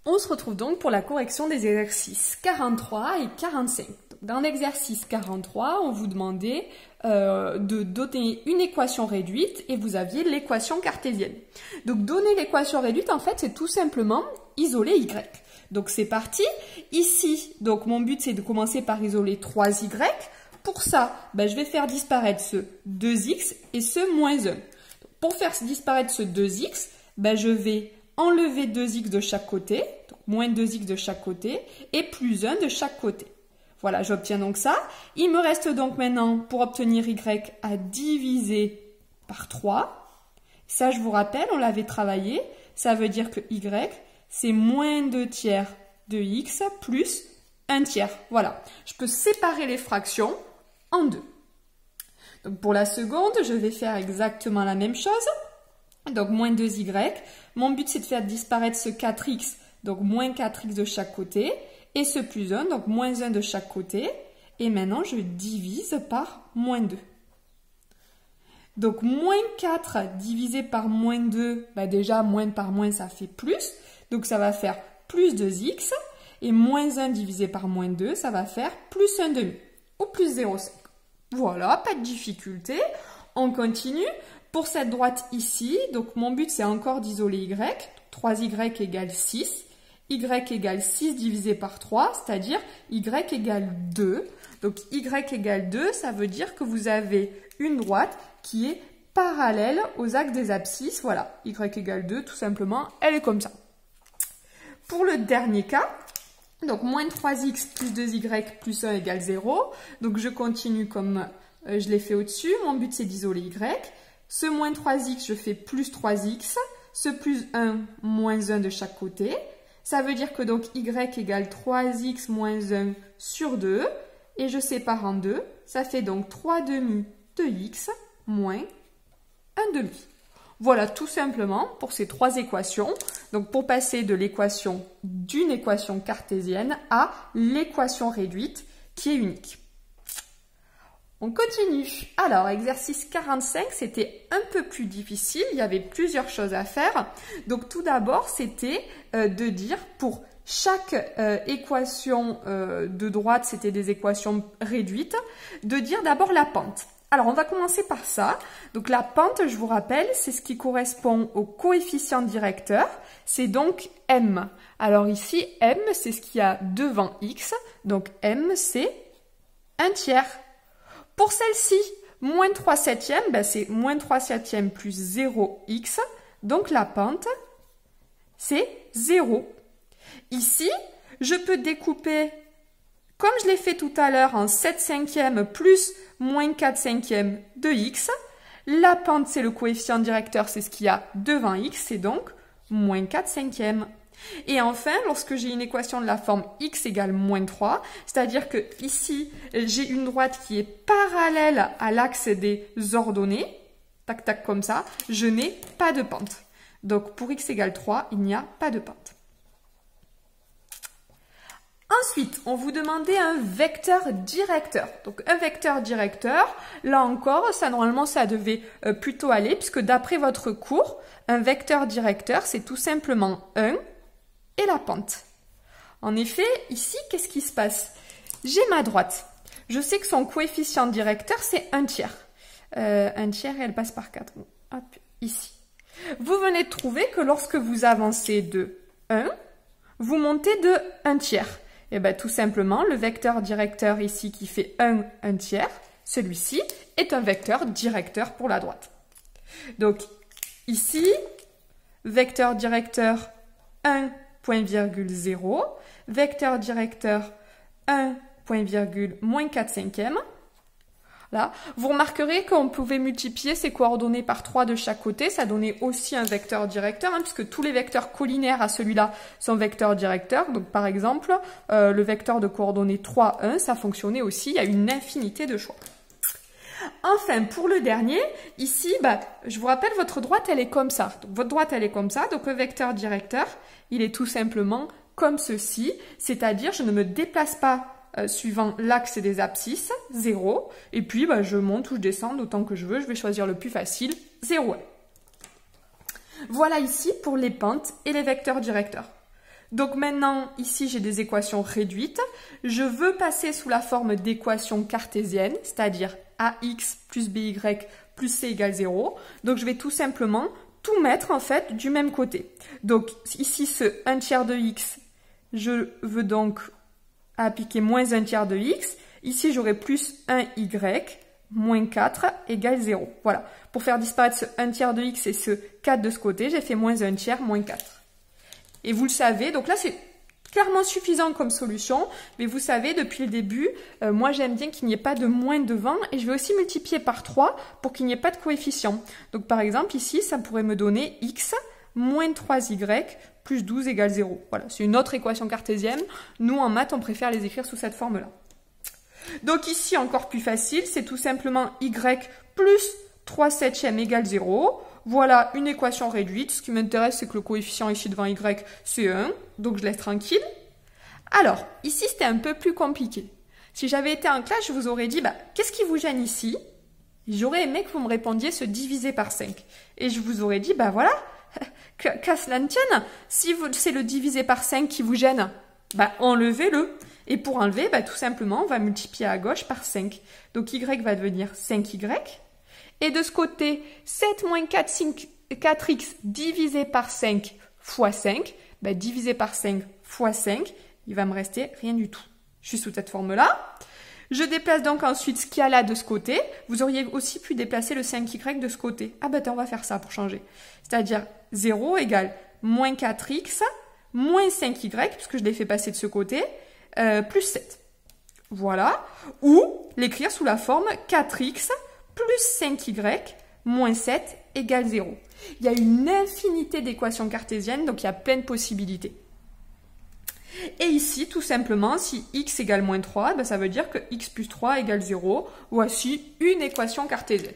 On se retrouve donc pour la correction des exercices 43 et 45. Dans l'exercice 43, on vous demandait de donner une équation réduite et vous aviez l'équation cartésienne. Donc donner l'équation réduite, en fait, c'est tout simplement isoler y. Donc c'est parti. Ici, donc mon but c'est de commencer par isoler 3y. Pour ça, je vais faire disparaître ce 2x et ce moins 1. Pour faire disparaître ce 2x, je vais enlever 2x de chaque côté, donc moins 2x de chaque côté, et plus 1 de chaque côté. Voilà, j'obtiens donc ça. Il me reste donc maintenant, pour obtenir y, à diviser par 3. Ça, je vous rappelle, on l'avait travaillé. Ça veut dire que y, c'est moins 2 tiers de x plus 1 tiers. Voilà, je peux séparer les fractions en deux. Donc pour la seconde, je vais faire exactement la même chose. Donc moins 2y. Mon but, c'est de faire disparaître ce 4x, donc moins 4x de chaque côté, et ce plus 1, donc moins 1 de chaque côté. Et maintenant, je divise par moins 2. Donc moins 4 divisé par moins 2, déjà moins par moins, ça fait plus. Donc ça va faire plus 2x. Et moins 1 divisé par moins 2, ça va faire plus 1 demi, ou plus 0,5. Voilà, pas de difficulté. On continue. Pour cette droite ici, donc mon but c'est encore d'isoler y. 3y égale 6. Y égale 6 divisé par 3, c'est-à-dire y égale 2. Donc y égale 2, ça veut dire que vous avez une droite qui est parallèle aux axes des abscisses. Voilà, y égale 2, tout simplement, elle est comme ça. Pour le dernier cas, donc moins 3x plus 2y plus 1 égale 0. Donc je continue comme je l'ai fait au-dessus. Mon but c'est d'isoler y. Ce moins 3x, je fais plus 3x. Ce plus 1, moins 1 de chaque côté. Ça veut dire que donc y égale 3x moins 1 sur 2. Et je sépare en 2. Ça fait donc 3 demi de x moins 1 demi. Voilà tout simplement pour ces trois équations. Donc pour passer de l'équation d'une équation cartésienne à l'équation réduite qui est unique. On continue. Alors, exercice 45, c'était un peu plus difficile. Il y avait plusieurs choses à faire. Donc, tout d'abord, c'était de dire pour chaque équation de droite, c'était des équations réduites, de dire d'abord la pente. Alors, on va commencer par ça. Donc, la pente, je vous rappelle, c'est ce qui correspond au coefficient directeur. C'est donc m. Alors ici, m, c'est ce qu'il y a devant x. Donc, m, c'est 1 tiers. Pour celle-ci, moins 3 septièmes, c'est moins 3 septièmes plus 0x. Donc la pente, c'est 0. Ici, je peux découper, comme je l'ai fait tout à l'heure, en 7 cinquièmes plus moins 4 cinquièmes de x. La pente, c'est le coefficient directeur, c'est ce qu'il y a devant x, c'est donc moins 4 cinquièmes. Et enfin, lorsque j'ai une équation de la forme x égale moins 3, c'est-à-dire que ici, j'ai une droite qui est parallèle à l'axe des ordonnées, tac tac comme ça, je n'ai pas de pente. Donc pour x égale 3, il n'y a pas de pente. Ensuite, on vous demandait un vecteur directeur. Donc un vecteur directeur, là encore, ça normalement ça devait plutôt aller, puisque d'après votre cours, un vecteur directeur, c'est tout simplement 1 et la pente. En effet, ici, qu'est-ce qui se passe? J'ai ma droite. Je sais que son coefficient directeur, c'est 1 tiers. 1 tiers et elle passe par 4. Hop, ici. Vous venez de trouver que lorsque vous avancez de 1, vous montez de 1 tiers. Et bien tout simplement, le vecteur directeur ici qui fait 1 tiers, celui-ci est un vecteur directeur pour la droite. Donc ici, vecteur directeur 1, point virgule 0, vecteur directeur 1, point virgule moins 4 cinquièmes. Là, vous remarquerez qu'on pouvait multiplier ces coordonnées par 3 de chaque côté, ça donnait aussi un vecteur directeur, puisque tous les vecteurs collinaires à celui-là sont vecteurs directeurs. Donc par exemple, le vecteur de coordonnées 3, 1, ça fonctionnait aussi, il y a une infinité de choix. Enfin, pour le dernier, ici, je vous rappelle, votre droite, elle est comme ça. Donc, votre droite, elle est comme ça. Donc, le vecteur directeur, il est tout simplement comme ceci. C'est-à-dire, je ne me déplace pas suivant l'axe des abscisses, 0. Et puis, je monte ou je descends autant que je veux. Je vais choisir le plus facile, 0. Voilà ici pour les pentes et les vecteurs directeurs. Donc maintenant, ici, j'ai des équations réduites. Je veux passer sous la forme d'équations cartésiennes, c'est-à-dire ax plus by plus c égale 0. Donc je vais tout simplement tout mettre en fait du même côté. Donc ici, ce 1 tiers de x, je veux donc appliquer moins 1 tiers de x. Ici, j'aurai plus 1y moins 4 égale 0. Voilà. Pour faire disparaître ce 1 tiers de x et ce 4 de ce côté, j'ai fait moins 1 tiers moins 4. Et vous le savez, donc là, c'est clairement suffisant comme solution, mais vous savez, depuis le début, moi, j'aime bien qu'il n'y ait pas de moins devant, et je vais aussi multiplier par 3 pour qu'il n'y ait pas de coefficient. Donc, par exemple, ici, ça pourrait me donner x moins 3y plus 12 égale 0. Voilà, c'est une autre équation cartésienne. Nous, en maths, on préfère les écrire sous cette forme-là. Donc ici, encore plus facile, c'est tout simplement y plus 3 septièmes égale 0. Voilà une équation réduite. Ce qui m'intéresse, c'est que le coefficient ici devant y, c'est 1. Donc je laisse tranquille. Alors, ici, c'était un peu plus compliqué. Si j'avais été en classe, je vous aurais dit, qu'est-ce qui vous gêne ici? J'aurais aimé que vous me répondiez ce divisé par 5. Et je vous aurais dit, voilà, qu'à cela ne tienne, si c'est le divisé par 5 qui vous gêne, enlevez-le. Et pour enlever, tout simplement, on va multiplier à gauche par 5. Donc y va devenir 5y. Et de ce côté, 7 moins 4x divisé par 5 fois 5, divisé par 5 fois 5, il va me rester rien du tout. Je suis sous cette forme-là. Je déplace donc ensuite ce qu'il y a là de ce côté. Vous auriez aussi pu déplacer le 5y de ce côté. Ah on va faire ça pour changer. C'est-à-dire 0 égale moins 4x moins 5y, puisque je l'ai fait passer de ce côté, plus 7. Voilà. Ou l'écrire sous la forme 4x plus 5y moins 7 égale 0. Il y a une infinité d'équations cartésiennes, donc il y a plein de possibilités. Et ici, tout simplement, si x égale moins 3, ça veut dire que x plus 3 égale 0. Voici une équation cartésienne.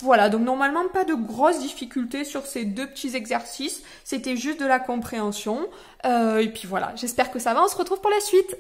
Voilà, donc normalement, pas de grosses difficultés sur ces deux petits exercices. C'était juste de la compréhension. Et puis voilà, j'espère que ça va. On se retrouve pour la suite.